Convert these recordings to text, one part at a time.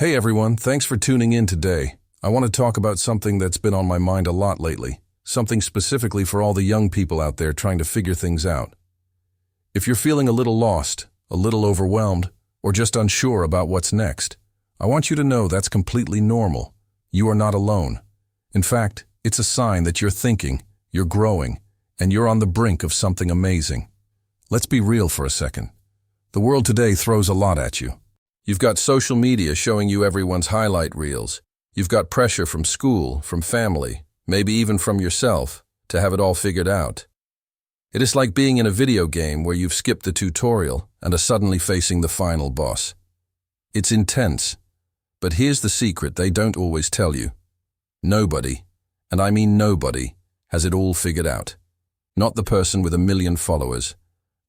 Hey everyone, thanks for tuning in today. I want to talk about something that's been on my mind a lot lately, something specifically for all the young people out there trying to figure things out. If you're feeling a little lost, a little overwhelmed, or just unsure about what's next, I want you to know that's completely normal. You are not alone. In fact, it's a sign that you're thinking, you're growing, and you're on the brink of something amazing. Let's be real for a second. The world today throws a lot at you. You've got social media showing you everyone's highlight reels. You've got pressure from school, from family, maybe even from yourself, to have it all figured out. It is like being in a video game where you've skipped the tutorial and are suddenly facing the final boss. It's intense, but here's the secret they don't always tell you. Nobody, and I mean nobody, has it all figured out. Not the person with 1 million followers,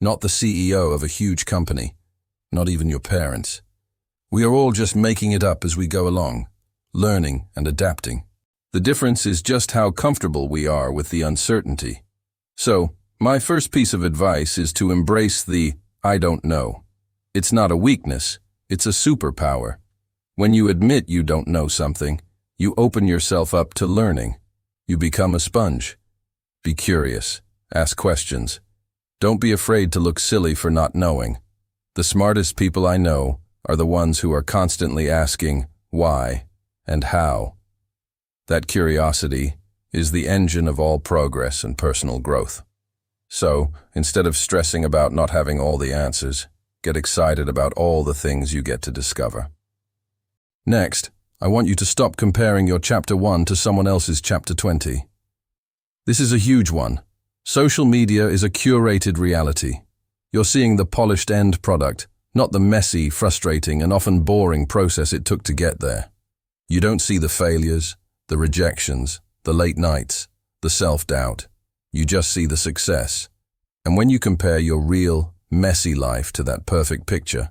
not the CEO of a huge company, not even your parents. We are all just making it up as we go along, learning and adapting. The difference is just how comfortable we are with the uncertainty. So, my first piece of advice is to embrace the "I don't know." It's not a weakness, it's a superpower. When you admit you don't know something, you open yourself up to learning. You become a sponge. Be curious, ask questions. Don't be afraid to look silly for not knowing. The smartest people I know are the ones who are constantly asking why and how. That curiosity is the engine of all progress and personal growth. So, instead of stressing about not having all the answers, get excited about all the things you get to discover. Next, I want you to stop comparing your Chapter 1 to someone else's Chapter 20. This is a huge one. Social media is a curated reality. You're seeing the polished end product, not the messy, frustrating, and often boring process it took to get there. You don't see the failures, the rejections, the late nights, the self-doubt. You just see the success. And when you compare your real, messy life to that perfect picture,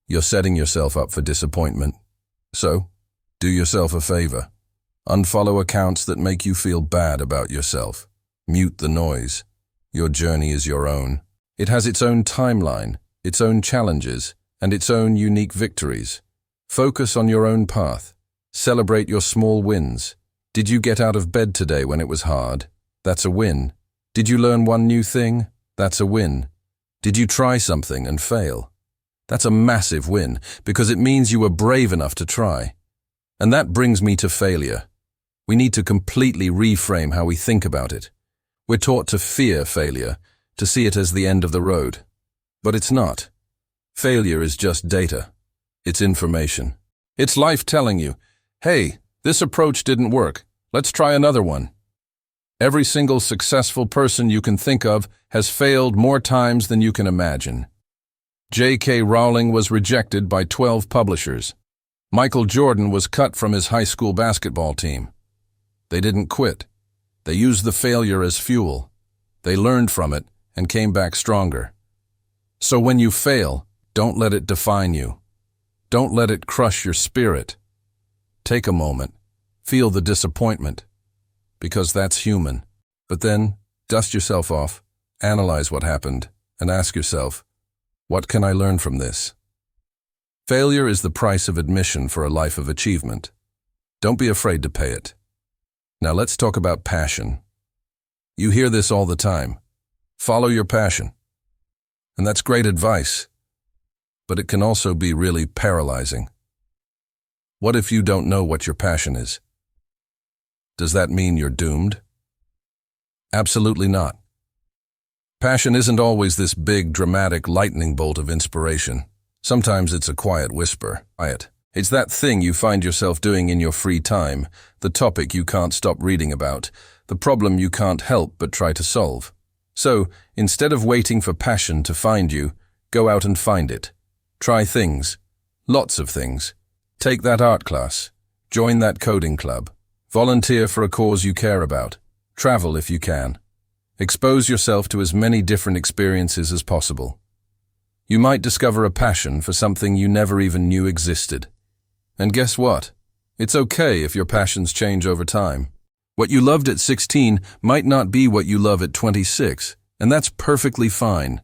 you're setting yourself up for disappointment. So, do yourself a favor. Unfollow accounts that make you feel bad about yourself. Mute the noise. Your journey is your own. It has its own timeline, its own challenges, and its own unique victories. Focus on your own path. Celebrate your small wins. Did you get out of bed today when it was hard? That's a win. Did you learn one new thing? That's a win. Did you try something and fail? That's a massive win, because it means you were brave enough to try. And that brings me to failure. We need to completely reframe how we think about it. We're taught to fear failure, to see it as the end of the road. But it's not. Failure is just data. It's information. It's life telling you, hey, this approach didn't work. Let's try another one. Every single successful person you can think of has failed more times than you can imagine. J.K. Rowling was rejected by 12 publishers. Michael Jordan was cut from his high school basketball team. They didn't quit. They used the failure as fuel. They learned from it and came back stronger. So when you fail, don't let it define you. Don't let it crush your spirit. Take a moment, feel the disappointment, because that's human. But then, dust yourself off, analyze what happened, and ask yourself, what can I learn from this? Failure is the price of admission for a life of achievement. Don't be afraid to pay it. Now let's talk about passion. You hear this all the time. Follow your passion. And that's great advice, but it can also be really paralyzing. What if you don't know what your passion is? Does that mean you're doomed? Absolutely not. Passion isn't always this big, dramatic lightning bolt of inspiration. Sometimes it's a quiet whisper. It's that thing you find yourself doing in your free time, the topic you can't stop reading about, the problem you can't help but try to solve. So, instead of waiting for passion to find you, go out and find it. Try things. Lots of things. Take that art class. Join that coding club. Volunteer for a cause you care about. Travel if you can. Expose yourself to as many different experiences as possible. You might discover a passion for something you never even knew existed. And guess what? It's okay if your passions change over time. What you loved at 16 might not be what you love at 26, and that's perfectly fine.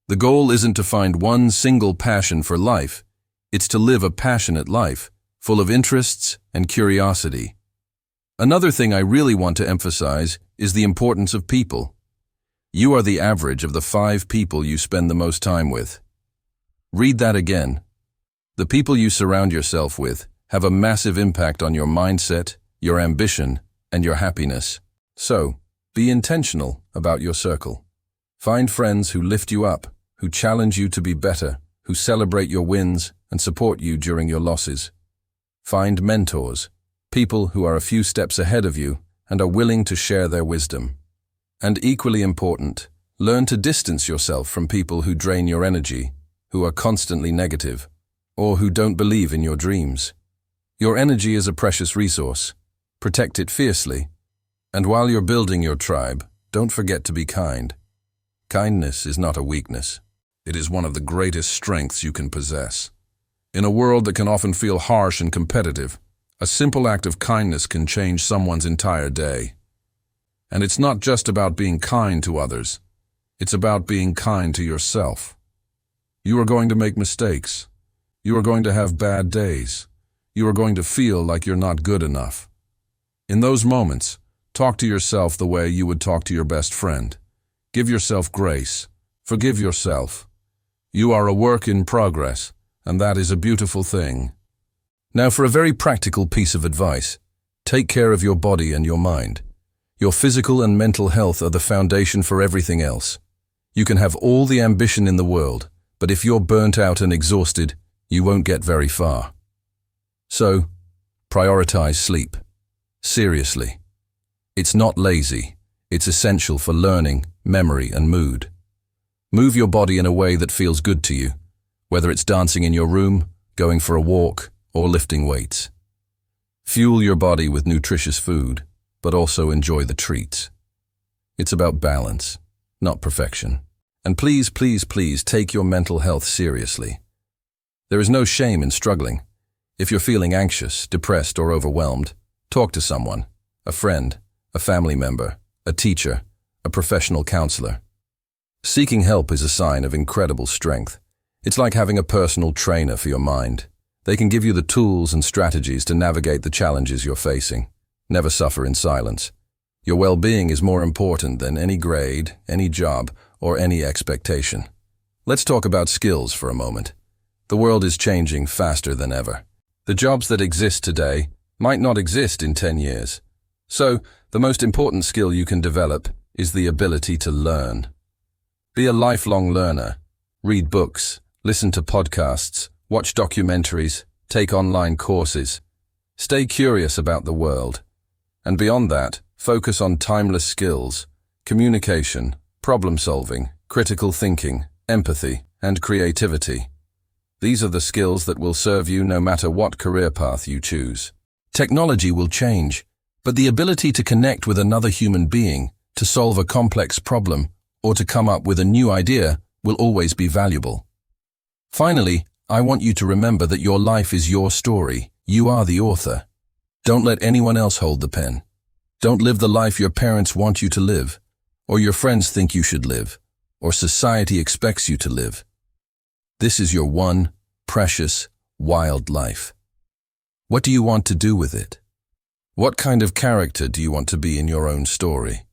The goal isn't to find one single passion for life. It's to live a passionate life, full of interests and curiosity. Another thing I really want to emphasize is the importance of people. You are the average of the 5 people you spend the most time with. Read that again. The people you surround yourself with have a massive impact on your mindset, your ambition, and your happiness. So, be intentional about your circle. Find friends who lift you up, who challenge you to be better, who celebrate your wins and support you during your losses. Find mentors, people who are a few steps ahead of you and are willing to share their wisdom. And equally important, learn to distance yourself from people who drain your energy, who are constantly negative, or who don't believe in your dreams. Your energy is a precious resource. Protect it fiercely. And while you're building your tribe, don't forget to be kind. Kindness is not a weakness. It is one of the greatest strengths you can possess. In a world that can often feel harsh and competitive, a simple act of kindness can change someone's entire day. And it's not just about being kind to others. It's about being kind to yourself. You are going to make mistakes. You are going to have bad days. You are going to feel like you're not good enough. In those moments, talk to yourself the way you would talk to your best friend. Give yourself grace. Forgive yourself. You are a work in progress, and that is a beautiful thing. Now for a very practical piece of advice. Take care of your body and your mind. Your physical and mental health are the foundation for everything else. You can have all the ambition in the world, but if you're burnt out and exhausted, you won't get very far. So, prioritize sleep. Seriously. It's not lazy. It's essential for learning, memory, and mood. Move your body in a way that feels good to you, whether it's dancing in your room, going for a walk, or lifting weights. Fuel your body with nutritious food, but also enjoy the treats. It's about balance, not perfection. And please, please, please take your mental health seriously. There is no shame in struggling. If you're feeling anxious, depressed, or overwhelmed, talk to someone, a friend, a family member, a teacher, a professional counselor. Seeking help is a sign of incredible strength. It's like having a personal trainer for your mind. They can give you the tools and strategies to navigate the challenges you're facing. Never suffer in silence. Your well-being is more important than any grade, any job, or any expectation. Let's talk about skills for a moment. The world is changing faster than ever. The jobs that exist today might not exist in 10 years. So, the most important skill you can develop is the ability to learn. Be a lifelong learner. Read books, listen to podcasts, watch documentaries, take online courses. Stay curious about the world. And beyond that, focus on timeless skills, communication, problem-solving, critical thinking, empathy, and creativity. These are the skills that will serve you no matter what career path you choose. Technology will change, but the ability to connect with another human being, to solve a complex problem, or to come up with a new idea will always be valuable. Finally, I want you to remember that your life is your story. You are the author. Don't let anyone else hold the pen. Don't live the life your parents want you to live, or your friends think you should live, or society expects you to live. This is your one, precious, wild life. What do you want to do with it? What kind of character do you want to be in your own story?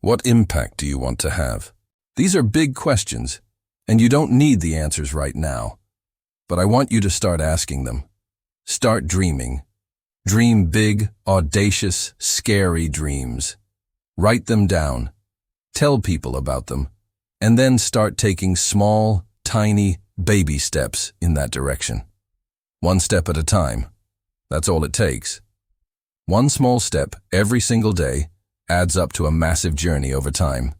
What impact do you want to have? These are big questions, and you don't need the answers right now. But I want you to start asking them. Start dreaming. Dream big, audacious, scary dreams. Write them down. Tell people about them. And then start taking small, tiny, baby steps in that direction. One step at a time. That's all it takes. One small step every single day adds up to a massive journey over time.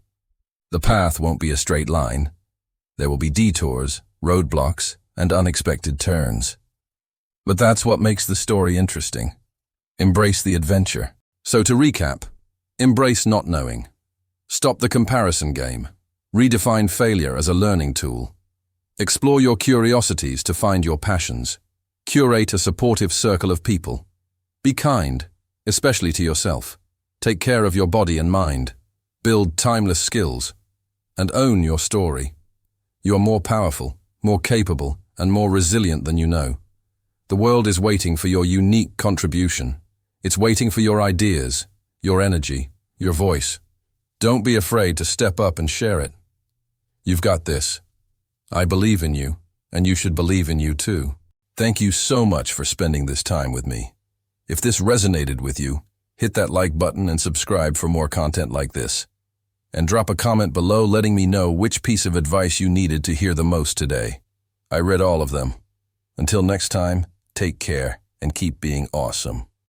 The path won't be a straight line. There will be detours, roadblocks, and unexpected turns. But that's what makes the story interesting. Embrace the adventure. So to recap, embrace not knowing. Stop the comparison game. Redefine failure as a learning tool. Explore your curiosities to find your passions. Curate a supportive circle of people. Be kind, especially to yourself. Take care of your body and mind. Build timeless skills. And own your story. You are more powerful, more capable, and more resilient than you know. The world is waiting for your unique contribution. It's waiting for your ideas, your energy, your voice. Don't be afraid to step up and share it. You've got this. I believe in you, and you should believe in you too. Thank you so much for spending this time with me. If this resonated with you, hit that like button and subscribe for more content like this. And drop a comment below letting me know which piece of advice you needed to hear the most today. I read all of them. Until next time, take care and keep being awesome.